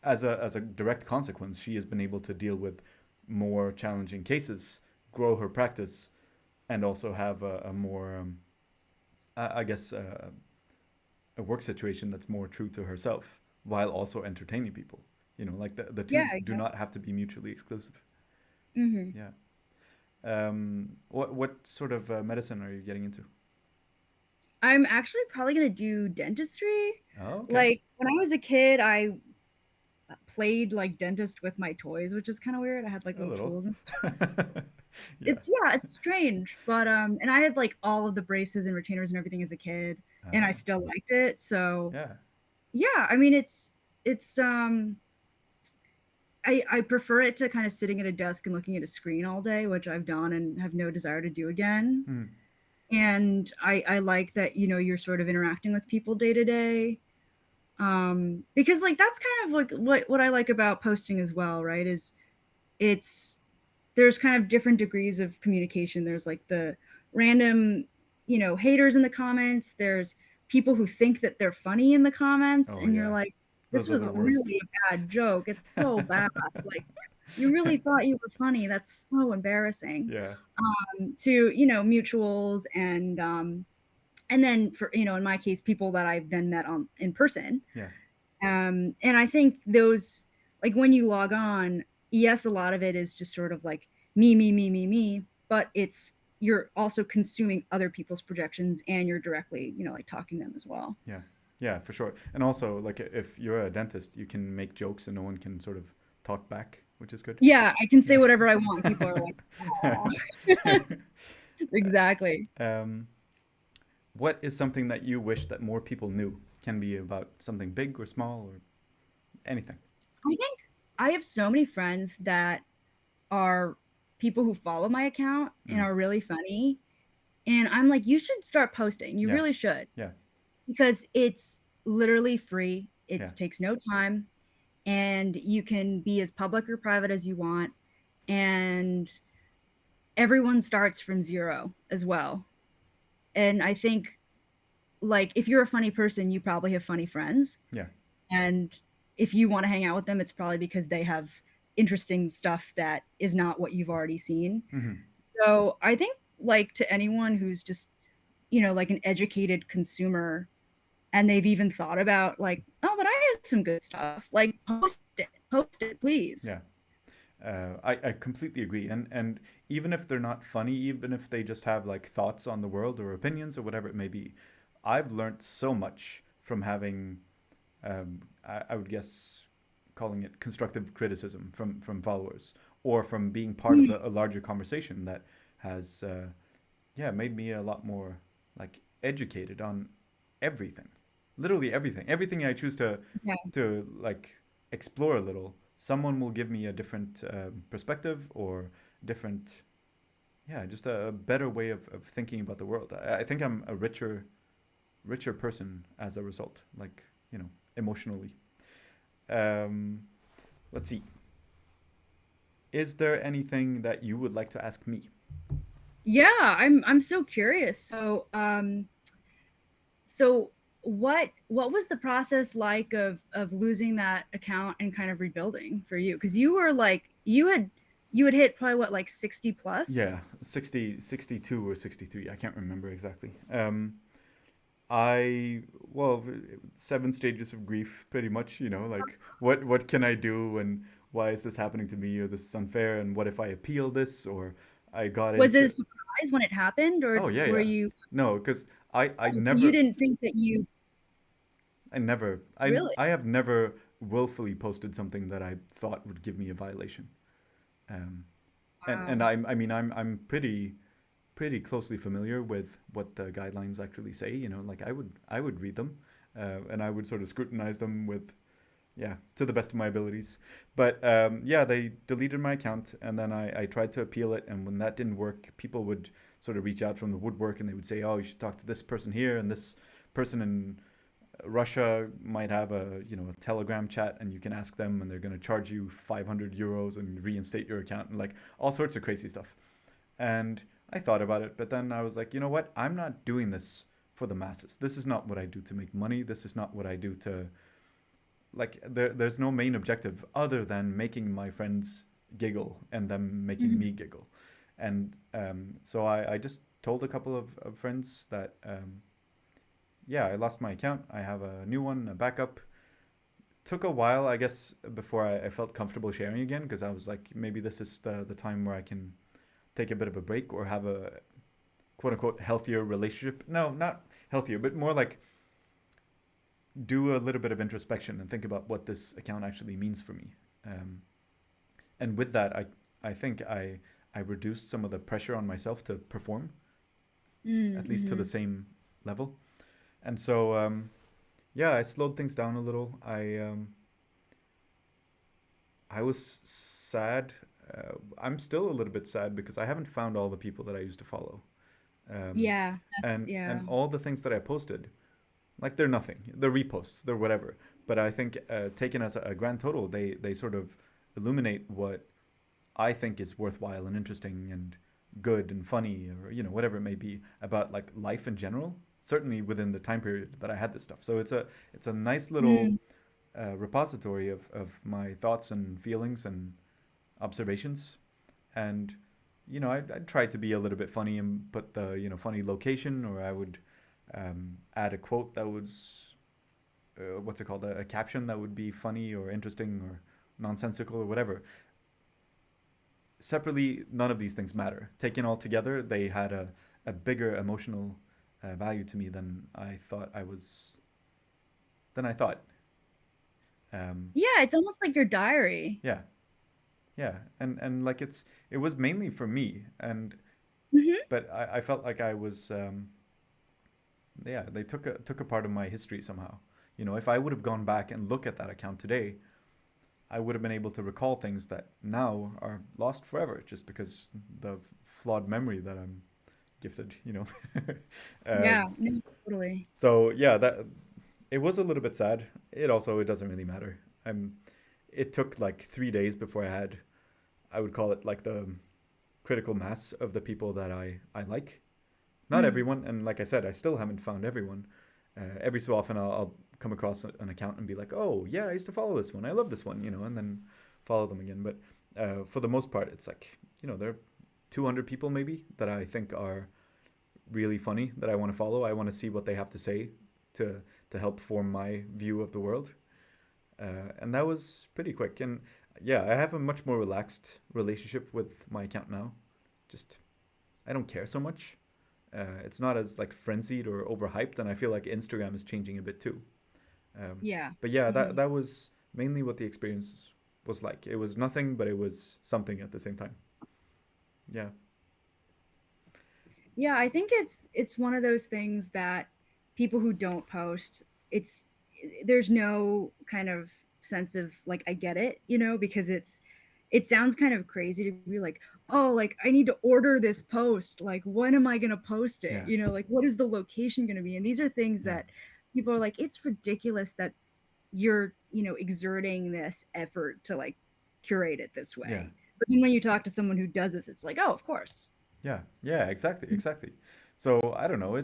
as a direct consequence, she has been able to deal with more challenging cases, grow her practice, and also have a more I guess a work situation that's more true to herself while also entertaining people. Like the Yeah, two do exactly. not have to be mutually exclusive. Hmm. Yeah. What sort of medicine are you getting into? I'm actually probably gonna do dentistry. Oh, okay. Like when I was a kid, I played like dentist with my toys, which is kind of weird. I had like A little little. tools and stuff. Yeah. It's yeah, it's strange, but and I had like all of the braces and retainers and everything as a kid, and I Oh, still liked it. So yeah. yeah, I mean it's I prefer it to kind of sitting at a desk and looking at a screen all day, which I've done and have no desire to do again. Hmm. And I like that, you're sort of interacting with people day to day. Because like that's kind of like what I like about posting as well, right? Is it's there's kind of different degrees of communication. There's like the random, haters in the comments. There's people who think that they're funny in the comments, Oh and you're yeah. like, this Those are was the worst. really a bad joke. It's so bad. Like, you really thought you were funny. That's so embarrassing. Yeah. To mutuals and then for in my case, people that I've then met on in person. Yeah. And I think those, like when you log on, yes, a lot of it is just sort of like me, me, me, me, me, but you're also consuming other people's projections and you're directly, like talking to them as well. Yeah. Yeah, for sure. And also, like, if you're a dentist, you can make jokes and no one can sort of talk back, which is good. Yeah, I can say Yeah. whatever I want. People are like, oh, exactly. um, what is something that you wish that more people knew? Can be about something big or small or anything. I think I have so many friends that are people who follow my account and Mm. are really funny. And I'm like, you should start posting. You Yeah. really should. Yeah. Because it's literally free. It Yeah. takes no time and you can be as public or private as you want. And everyone starts from zero as well. And I think like if you're a funny person, you probably have funny friends. Yeah. And if you want to hang out with them, it's probably because they have interesting stuff that is not what you've already seen. Mm-hmm. So I think like to anyone who's just, like an educated consumer and they've even thought about like, oh, but I have some good stuff. Like post it, please. Yeah. I completely agree. And even if they're not funny, even if they just have like thoughts on the world or opinions or whatever it may be, I've learned so much from having, I would guess, calling it constructive criticism from followers or from being part of Mm, a larger conversation that has, yeah, made me a lot more like educated on everything, literally everything, everything I choose to yeah, like explore a little. Someone will give me a different perspective or different, yeah, just a better way of thinking about the world. I think I'm a richer person as a result, like emotionally. Um, let's see. Is there anything that you would like to ask me? yeah. I'm so curious. So what was the process like of losing that account and kind of rebuilding for you? Because you were like you had you would hit probably what, like 60 Yeah, plus? 60, 62 or 63. I can't remember exactly. I well, 7 stages of grief, pretty much. You know, like what can I do, and why is this happening to me, or this is unfair, and what if I appeal this, or I got Was it a into. surprise when it happened, or Oh yeah, were yeah. you, No, because I oh, so you never didn't think that you I never really? I have never willfully posted something that I thought would give me a violation. Um, and Wow. I mean I'm pretty closely familiar with what the guidelines actually say. You know, like I would read them, and I would sort of scrutinize them with, yeah, to the best of my abilities. But yeah, they deleted my account, and then I tried to appeal it, and when that didn't work, people would sort of reach out from the woodwork, and they would say, oh, you should talk to this person here, and this person in Russia might have a Telegram chat, and you can ask them, and they're going to charge you 500 euros and reinstate your account, and like all sorts of crazy stuff. And I thought about it, but then I was like, you know what? I'm not doing this for the masses. This is not what I do to make money. This is not what I do to, like, there's no main objective other than making my friends giggle and them making me Mhm. giggle. And so I just told a couple of friends that, yeah, I lost my account. I have a new one, a backup. Took a while, I guess, before I felt comfortable sharing again, because I was like, maybe this is the time where I can take a bit of a break or have a quote unquote healthier relationship. No, not healthier, but more like do a little bit of introspection and think about what this account actually means for me. Um, and with that, I think I reduced some of the pressure on myself to perform, Mm, at least to the mhm. same level. And so yeah, I slowed things down a little. I was sad. I'm still a little bit sad because I haven't found all the people that I used to follow. Um, Yeah, that's and yeah. all the things that I posted, like they're nothing. They're reposts. They're whatever. But I think taken as a grand total, they sort of illuminate what I think is worthwhile and interesting and good and funny, or whatever it may be, about like life in general. Certainly within the time period that I had this stuff. So it's a nice little Mm. repository of my thoughts and feelings and observations. And I'd try to be a little bit funny and put the funny location, or I would add a quote that was what's it called, a caption that would be funny or interesting or nonsensical or whatever. Separately, none of these things matter. Taken all together, they had a bigger emotional value to me than I thought. Um, Yeah, it's almost like your diary. yeah, yeah, and like it was mainly for me, and Mhm. but I felt like I was yeah, they took a part of my history somehow. If I would have gone back and look at that account today, I would have been able to recall things that now are lost forever, just because the flawed memory that I'm gifted. Yeah, um, no, totally. so yeah, that it was a little bit sad. It doesn't really matter. It took like 3 days before I would call it like the critical mass of the people that I like. Not Mm. everyone, and like I said, I still haven't found everyone. Every so often, I'll come across an account and be like, "Oh, yeah, I used to follow this one. I love this one," and then follow them again. But for the most part, it's like there are 200 people maybe that I think are really funny that I want to follow. I want to see what they have to say to to help form my view of the world. And that was pretty quick. And yeah, I have a much more relaxed relationship with my account now. Just I don't care so much. It's not as like frenzied or overhyped, and I feel like Instagram is changing a bit too. Yeah. But yeah, that Mhm. that was mainly what the experience was like. It was nothing, but it was something at the same time. Yeah, Yeah, I think it's one of those things that people who don't post, it's there's no kind of sense of like I get it, because it sounds kind of crazy to be like, "Oh, like I need to order this post. Like when am I going to post it?" yeah, Like what is the location going to be? And these are things yeah, that people are like, "It's ridiculous that you're, exerting this effort to like curate it this yeah, way." But then when you talk to someone who does this, it's like, "Oh, of course." yeah, yeah. Exactly, exactly. So I don't know.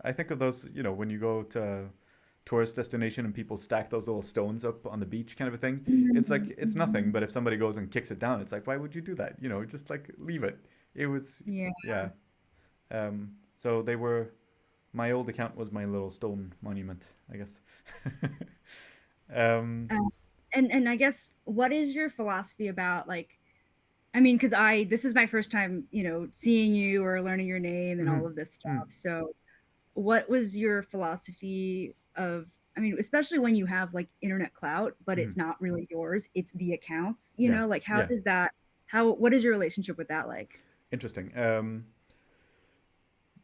I think of those. When you go to tourist destination and people stack those little stones up on the beach kind of a thing. It's like Mhm, it's nothing, mhm. but if somebody goes and kicks it down, it's like why would you do that? You know, just like leave it. It was Yeah. yeah. So they were my old account was my little stone monument, I guess. um, Um, and I guess what is your philosophy about like I mean, because I this is my first time, seeing you or learning your name and all mhm, of this stuff. mhm, So, what was your philosophy of? I mean, especially when you have like internet clout, but mhm. it's not really yours; it's the accounts. Yeah, Like how yeah. does that? What is your relationship with that like? Interesting.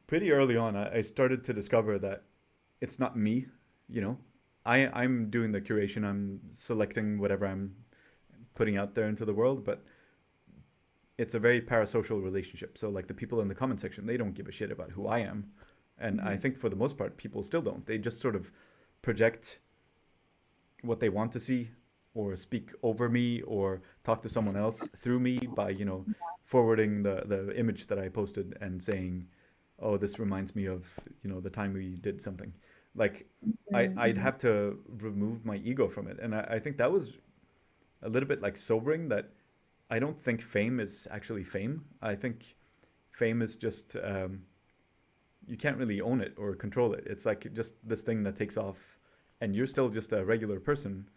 Pretty early on, I started to discover that it's not me. You know, I'm doing the curation. I'm selecting whatever I'm putting out there into the world, but it's a very parasocial relationship. So like the people in the comment section, they don't give a shit about who I am, and I Hmm. think for the most part, people still don't. They just sort of project what they want to see, or speak over me, or talk to someone else through me by forwarding the image that I posted and saying, "Oh, this reminds me of the time we did something." Like I'd Hmm. have to remove my ego from it, and I think that was a little bit like sobering that I don't think fame is actually fame. I think fame is just you can't really own it or control it. It's like just this thing that takes off, and you're still just a regular person,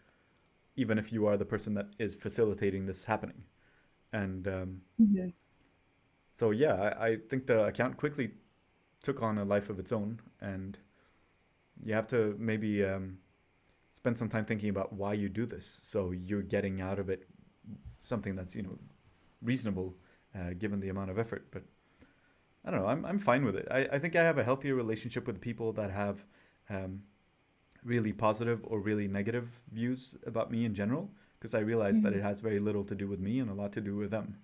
even if you are the person that is facilitating this happening. And Hmm. so, yeah, I think the account quickly took on a life of its own, and you have to maybe spend some time thinking about why you do this. So you're getting out of it something that's reasonable, given the amount of effort. But I don't know. I'm fine with it. I think I have a healthier relationship with people that have um, really positive or really negative views about me in general, because I realize that Hmm. it has very little to do with me and a lot to do with them,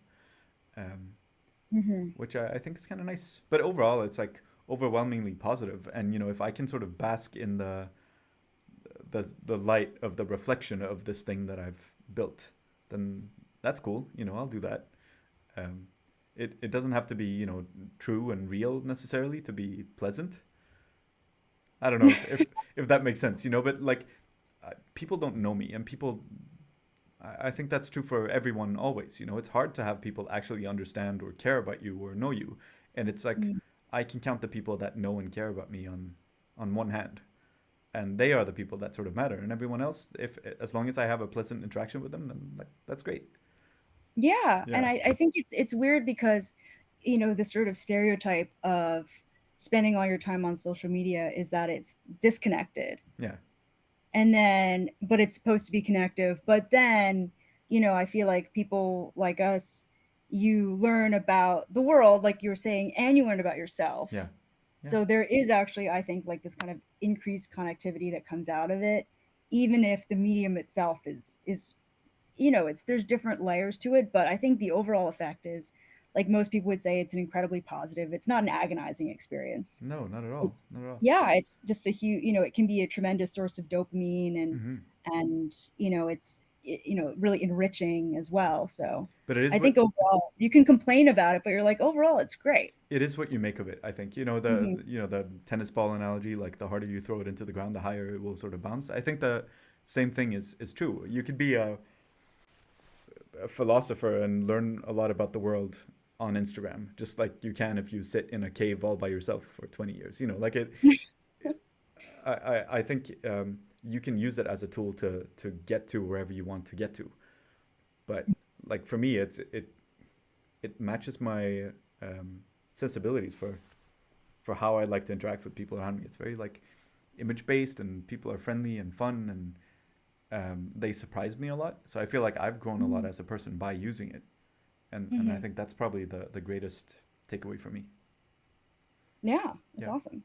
Hmm. which I think is kind of nice. But overall, it's like overwhelmingly positive. And if I can sort of bask in the light of the reflection of this thing that I've built, then that's cool. I'll do that. Um, it doesn't have to be true and real necessarily to be pleasant. I don't know if that makes sense, but like people don't know me, and people. I think that's true for everyone always. It's hard to have people actually understand or care about you or know you, and it's like I can count the people that know and care about me on one hand, and they are the people that sort of matter. And everyone else, if as long as I have a pleasant interaction with them, then like that's great. Yeah, and Yeah, I think it's weird because, the sort of stereotype of spending all your time on social media is that it's disconnected. yeah, And then but it's supposed to be connective. But then, I feel like people like us, you learn about the world, like you were saying, and you learn about yourself. yeah, yeah. So there is actually, I think, like this kind of increased connectivity that comes out of it, even if the medium itself is it's there's different layers to it, but I think the overall effect is like most people would say it's an incredibly positive. It's not an agonizing experience. No, not at all. It's Not at all. yeah, it's just a huge, it can be a tremendous source of dopamine Hmm. and it's really enriching as well. So But it is I what think overall you can complain about it, but you're like overall it's great. it is what you make of it. I think Hmm. the tennis ball analogy, like the harder you throw it into the ground, the higher it will sort of bounce. I think the same thing is true. You could be a philosopher and learn a lot about the world on Instagram, just like you can if you sit in a cave all by yourself for 20 years. Like it. I think you can use it as a tool to get to wherever you want to get to. But like for me, it matches my sensibilities for how I like to interact with people around me. It's very like image based, and people are friendly and fun, and they surprise me a lot. So I feel like I've grown a lot as a person by using it, and I Hmm. think that's probably the greatest takeaway for me. Yeah, that's Yeah. awesome.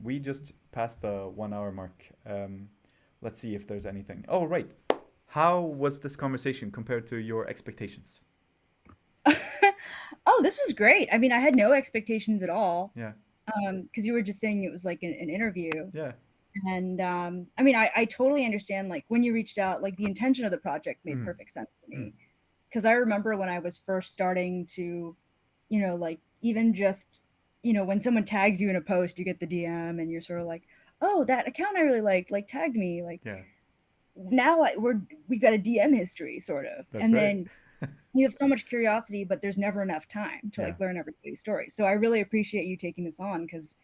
We just passed the 1 hour mark. Let's see if there's anything. Oh, right. How was this conversation compared to your expectations? Oh, this was great. I mean, I had no expectations at all. Yeah. Because you were just saying it was like an interview. Yeah. And I mean, I totally understand like when you reached out, like the intention of the project made Mm. perfect sense to Mm. me. Because I remember when I was first starting to, like even just, when someone tags you in a post, you get the DM and you're sort of like, oh, that account I really like tagged me. Like Yeah, now we got a DM history sort of, that's and right. then you have so much curiosity, but there's never enough time to Yeah, like learn everybody's story. So I really appreciate you taking this on because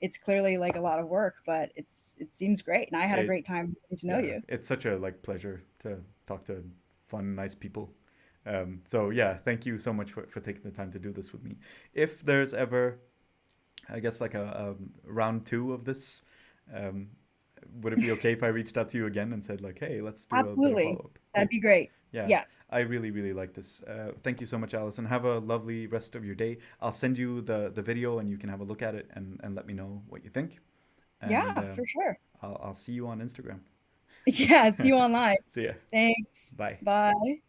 it's clearly like a lot of work, but it seems great, and I had a it great time getting to know yeah, you. it's such a like pleasure to talk to fun, nice people. So yeah, thank you so much for taking the time to do this with me. If there's ever, I guess, like a round two of this, um, would it be okay if I reached out to you again and said like, hey, let's do a bit of Absolutely, follow up? that'd Cool. be great. Yeah, Yeah, I really, really like this. Thank you so much, Allison. Have a lovely rest of your day. I'll send you the video and you can have a look at it and let me know what you think. And yeah, for sure. I'll see you on Instagram. Yeah, see you online. See ya. Thanks. Bye. Bye.